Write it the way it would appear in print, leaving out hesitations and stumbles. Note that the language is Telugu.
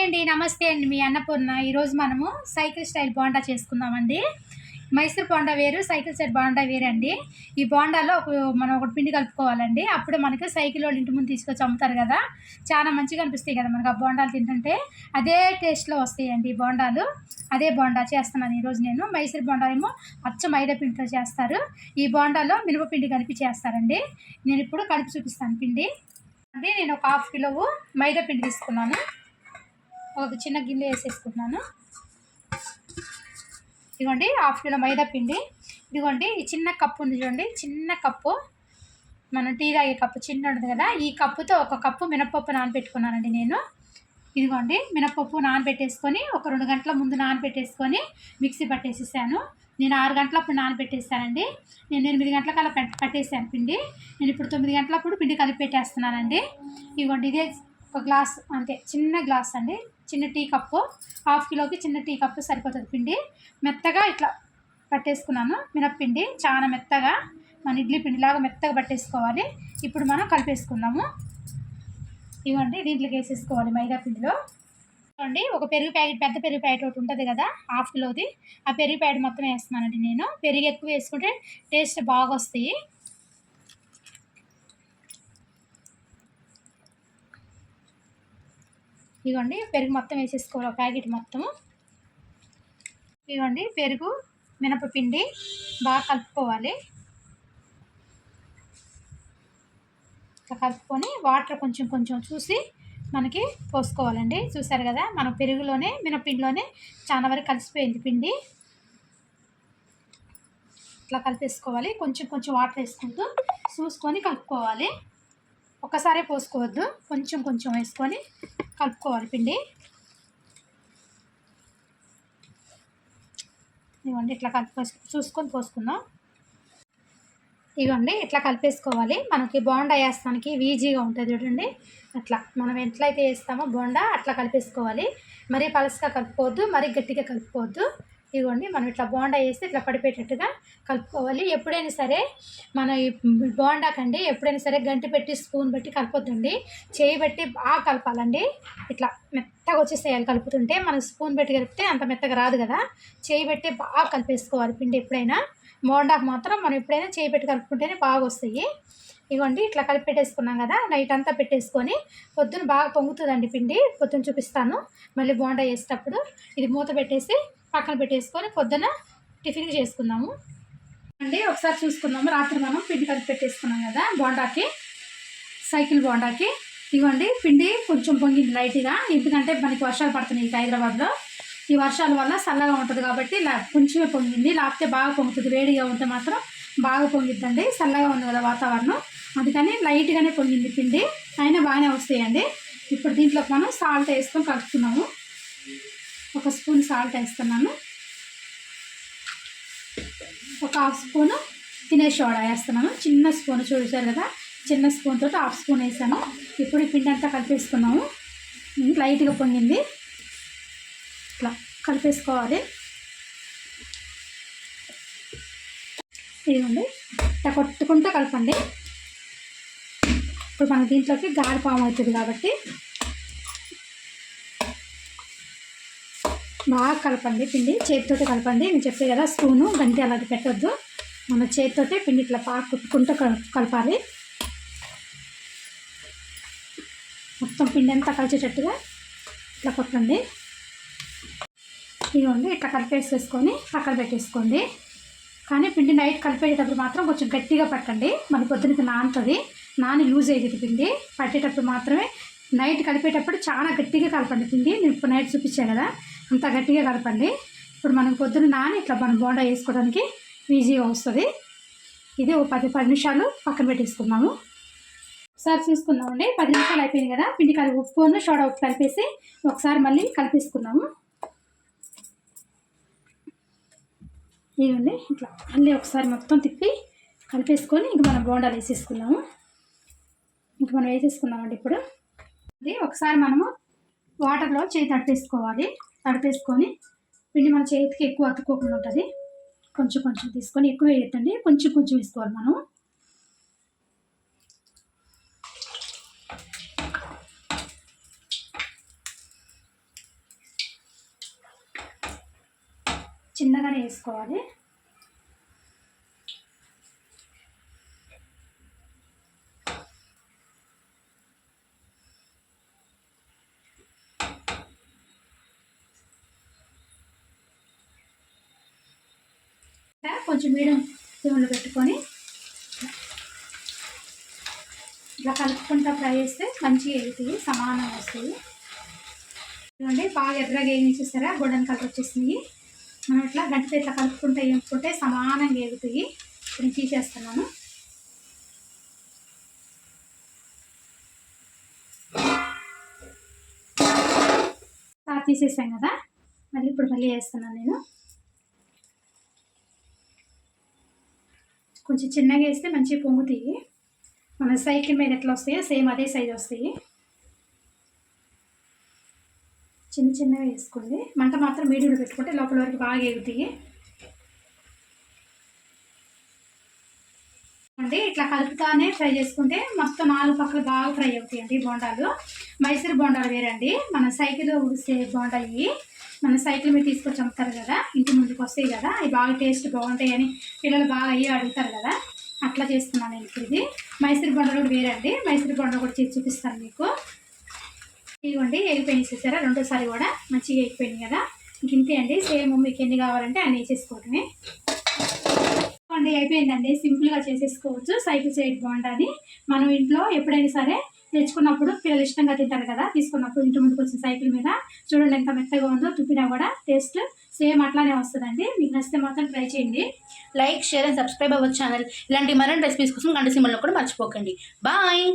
అండి. నమస్తే అండి. మీ అన్నపూర్ణ. ఈరోజు మనము సైకిల్ స్టైల్ బోండా చేసుకుందామండి. మైసూర్ బోండా వేరు, సైకిల్ స్టైల్ బోండా వేరండి. ఈ బోండాలో మనం ఒకటి పిండి కలుపుకోవాలండి. అప్పుడే మనకి సైకిల్ వాళ్ళు ఇంటి ముందు తీసుకొచ్చి అమ్ముతారు కదా, చాలా మంచిగా అనిపిస్తాయి కదా మనకు ఆ బోండాలు తింటుంటే. అదే టేస్ట్లో వస్తాయండి ఈ బోండాలు. అదే బోండా చేస్తున్నాను ఈరోజు నేను. మైసూర్ బోండా ఏమో అచ్చ మైదా పిండితో చేస్తారు. ఈ బోండాలో మినపపిండి కలిపి చేస్తారండి. నేను ఇప్పుడు కలిపి చూపిస్తాను పిండి. అంటే నేను ఒక 1/2 కిలో మైదా పిండి తీసుకున్నాను. ఒక చిన్న గిన్నె వేసేసుకుంటున్నాను. ఇదిగోండి 1/2 కిలో మైదా పిండి. ఇదిగోండి ఈ చిన్న కప్పు ఉంది చూడండి, చిన్న కప్పు, మనం టీ తాగే కప్పు చిన్న ఉంటుంది కదా, ఈ కప్పుతో 1 కప్పు మినపప్పు నానబెట్టుకున్నానండి నేను. ఇదిగోండి మినపప్పు నానబెట్టేసుకొని ఒక 2 గంటల ముందు నానబెట్టేసుకొని మిక్సీ పట్టేసేసాను. నేను 6 గంటలప్పుడు నానబెట్టేసానండి. నేను 8 గంటలకల్లా పట్టేసాను పిండి. నేను ఇప్పుడు 9 గంటలప్పుడు పిండి కలిపి పెట్టేస్తున్నానండి. ఇదిగోండి ఇదే ఒక గ్లాస్, అంతే చిన్న గ్లాస్ అండి, చిన్న టీ కప్పు. 1/2 కిలోకి చిన్న టీ కప్పు సరిపోతుంది పిండి. మెత్తగా ఇట్లా పట్టేసుకున్నాను మినప్పిండి, చాలా మెత్తగా, మన ఇడ్లీ పిండిలాగా మెత్తగా పట్టేసుకోవాలి. ఇప్పుడు మనం కలిపేసుకుందాము. ఇవ్వండి దీంట్లోకి వేసేసుకోవాలి మైదా పిండిలో. ఇవ్వండి ఒక పెరుగు ప్యాకెట్, పెద్ద పెరుగు ప్యాకెట్ ఒకటి ఉంటుంది కదా 1/2 కిలోది, ఆ పెరుగు ప్యాకెట్ మొత్తం వేస్తున్నానండి నేను. పెరుగు ఎక్కువ వేసుకుంటే టేస్ట్ బాగా వస్తాయి. ఇవ్వండి పెరుగు మొత్తం వేసేసుకోవాలి, ఒక ప్యాకెట్ మొత్తము. ఇవ్వండి పెరుగు, మినపపిండి బాగా కలుపుకోవాలి. ఇట్లా కలుపుకొని వాటర్ కొంచెం కొంచెం చూసి మనకి పోసుకోవాలండి. చూసారు కదా మన పెరుగులోనే మినపిండిలోనే చాలా వరకు కలిసిపోయింది పిండి. ఇట్లా కలిపేసుకోవాలి. కొంచెం కొంచెం వాటర్ వేసుకుంటూ చూసుకొని కలుపుకోవాలి. ఒక్కసారే పోసుకోవద్దు, కొంచెం కొంచెం వేసుకొని కలుపుకోవాలి పిండి. ఇవ్వండి ఇట్లా చూసుకొని పోసుకుందాం. ఇవ్వండి ఇట్లా కలిపేసుకోవాలి. మనకి బోండా వేస్తానికి ఈజీగా ఉంటుంది చూడండి. అట్లా మనం ఎట్లయితే వేస్తామో బోండా అట్లా కలిపేసుకోవాలి. మరీ పలసగా కలుపుకోవద్దు, మరీ గట్టిగా కలుపుకోవద్దు. ఇవ్వండి మనం ఇట్లా బోండా వేస్తే ఇట్లా పడిపోయేటట్టుగా కలుపుకోవాలి. ఎప్పుడైనా సరే మన ఈ బోండాకండి ఎప్పుడైనా సరే గంటి పెట్టి స్పూన్ పెట్టి కలపొద్దండి, చేయి పెట్టి బాగా కలపాలండి. ఇట్లా మెత్తగా వచ్చేసేయాలి కలుపుతుంటే. మనం స్పూన్ పెట్టి కలిపితే అంత మెత్తగా రాదు కదా, చేయి పెట్టి బాగా కలిపేసుకోవాలి పిండి. ఎప్పుడైనా బోండాకు మాత్రం మనం ఎప్పుడైనా చేయి పెట్టి కలుపుకుంటేనే బాగా వస్తాయి. ఇవ్వండి ఇట్లా కలిపి పెట్టేసుకున్నాం కదా, నైట్ అంతా పెట్టేసుకొని పొద్దున్న బాగా పొంగుతుందండి పిండి. పొద్దున్న చూపిస్తాను మళ్ళీ బోండా వేసేటప్పుడు. ఇది మూత పెట్టేసి పక్కన పెట్టేసుకొని పొద్దున టిఫిన్ చేసుకుందాము అండి. ఒకసారి చూసుకుందాము. రాత్రి మనం పిండి కలిపి పెట్టేసుకున్నాం కదా బోండాకి, సైకిల్ బోండాకి. ఇవ్వండి పిండి కొంచెం పొంగింది లైట్గా, ఎందుకంటే మనకి వర్షాలు పడుతున్నాయి హైదరాబాద్లో. ఈ వర్షాల వల్ల చల్లగా ఉంటుంది కాబట్టి కొంచెమే పొంగింది, లేకపోతే బాగా పొంగుతుంది. వేడిగా ఉంటే మాత్రం బాగా పొంగిద్దండి. చల్లగా ఉంది కదా వాతావరణం, అందుకని లైట్గానే పొంగింది పిండి. అయినా బాగానే వస్తాయండి. ఇప్పుడు దీంట్లోకి మనం సాల్ట్ వేసుకొని కలుపుతున్నాము. 1 స్పూన్ సాల్ట్ వేస్తున్నాను. 1/2 స్పూను తినే సోడా వేస్తున్నాను. చిన్న స్పూన్ చూసారు కదా, చిన్న స్పూన్ తోటి 1/2 స్పూన్ వేసాను. ఇప్పుడు ఈ పిండి అంతా కలిపేసుకున్నాము. లైట్గా పొంగింది, ఇట్లా కలిపేసుకోవాలి. ఇదిగోండి ఇట్లా కొట్టుకుంటూ కలపండి. ఇప్పుడు మన దీంట్లోకి గాడి పాము అవుతుంది కాబట్టి బాగా కలపండి పిండి. చేతితోటి కలపండి. నేను చెప్పే కదా స్పూను గంటి అలాంటి పెట్టొద్దు, మన చేతితోటే పిండి ఇట్లా బాగా కుట్టుకుంటూ కలపాలి. మొత్తం పిండి అంతా కలిసేటట్టుగా ఇట్లా కొట్టండి. ఇదిగోండి ఇట్లా కలిపేసేసుకొని పక్కన పెట్టేసుకోండి. కానీ పిండి నైట్ కలిపేటప్పుడు మాత్రం కొంచెం గట్టిగా పట్టండి, మన పొద్దునకి నానుతుంది, నాని లూజ్ అయ్యేది పిండి. పట్టేటప్పుడు మాత్రమే, నైట్ కలిపేటప్పుడు చాలా గట్టిగా కలపండి పిండి. నేను ఇప్పుడు నైట్ చూపించాను కదా, అంత గట్టిగా కలపండి. ఇప్పుడు మనం పొద్దున నాని ఇట్లా మనం బోండా వేసుకోవడానికి ఈజీగా వస్తుంది. ఇది ఒక 10 నిమిషాలు పక్కన పెట్టేసుకున్నాము. ఒకసారి చూసుకుందామండి. 10 నిమిషాలు అయిపోయింది కదా, పిండి కలిపి ఉప్పును సోడా ఉప్పు కలిపేసి ఒకసారి మళ్ళీ కలిపేసుకున్నాము. ఇవ్వండి ఇట్లా మళ్ళీ ఒకసారి మొత్తం తిప్పి కలిపేసుకొని ఇంక మనం బోండాలు వేసేసుకున్నాము. ఇంక మనం వేసేసుకున్నామండి. ఇప్పుడు ఇది ఒకసారి మనము వాటర్లో చేయి తడిపేసుకోవాలి. తడిపేసుకొని పిండి మన చేతికి ఎక్కువ అతుక్కోకుండా ఉంటుంది. కొంచెం కొంచెం తీసుకొని, ఎక్కువ వేయద్దండి, కొంచెం కొంచెం వేసుకోవాలి మనం. చిన్నగానే వేసుకోవాలి. కొంచెం మీడియం ఫ్లేమ్లో పెట్టుకొని ఇలా కలుపుకుంటా ఫ్రై చేస్తే మంచిగా ఎగుతాయి, సమానంగా వస్తాయి. చూడండి బాగా ఎర్రగా వేయించేస్తారా, గోల్డెన్ కలర్ వచ్చేసినాయి. మనం ఇట్లా గట్టిగా ఇట్లా కలుపుకుంటా వేయించుకుంటే సమానంగా ఎగుతాయి. ఇప్పుడు తీసేస్తున్నాను. తీసేసాం కదా, మళ్ళీ వేస్తున్నాను నేను. కొంచెం చిన్నగా వేస్తే మంచిగా పొంగుతాయి. మన సైకిల్ మీద ఎట్లా వస్తాయో సేమ్ అదే సైజు వస్తాయి. చిన్నగా వేసుకోండి. మంట మాత్రం మీడియంలో పెట్టుకుంటే లోపల వరకు బాగా ఎగుతాయి. అంటే ఇట్లా కలుపుతానే ఫ్రై చేసుకుంటే మొత్తం 4 పక్కలు బాగా ఫ్రై అవుతాయండి బోండాలు. మైసూర్ బోండాలు వేరండి, మన సైకిల్ ఉడిసే బోండాలు. మన సైకిల్ మీద తీసుకొచ్చి అమ్ముతారు కదా, ఇంటి ముందుకు వస్తాయి కదా, అవి బాగా టేస్ట్ బాగుంటాయని పిల్లలు బాగా అయ్యి అడుగుతారు కదా, అట్లా చేస్తున్నాను నేను. ఇప్పుడు ఇది మైసూర్ బోండాలు కూడా వేరండి. మైసూర్ బోండా కూడా చేసి చూపిస్తాను మీకు. ఇదిగోండి ఎగిపోయినాయి చూసారా, రెండోసారి కూడా మంచిగా ఎగిపోయినాయి కదా. ఇంతే అండి, సేమ్ మీకు ఎన్ని కావాలంటే అన్ని వేసేసుకోవటమే అండి. అయిపోయిందండి, సింపుల్గా చేసేసుకోవచ్చు. సైకిల్ సైడ్ బాగుంటుంది. మనం ఇంట్లో ఎప్పుడైనా సరే తెచ్చుకున్నప్పుడు పిల్లలు ఇష్టంగా తింటారు కదా, తీసుకున్నప్పుడు ఇంటి ముందుకు వచ్చిన సైకిల్ మీద చూడండి ఎంత మెత్తగా ఉందో, తుప్పినా కూడా టేస్ట్ సేమ్ అట్లానే వస్తుందండి. మీకు నచ్చితే మాత్రం ట్రై చేయండి. లైక్, షేర్ అండ్ సబ్స్క్రైబ్ అవ్వచ్చు ఛానల్. ఇలాంటి మరిన్ని రెసిపీస్ కోసం గంట సింబల్ కూడా మర్చిపోకండి. బాయ్.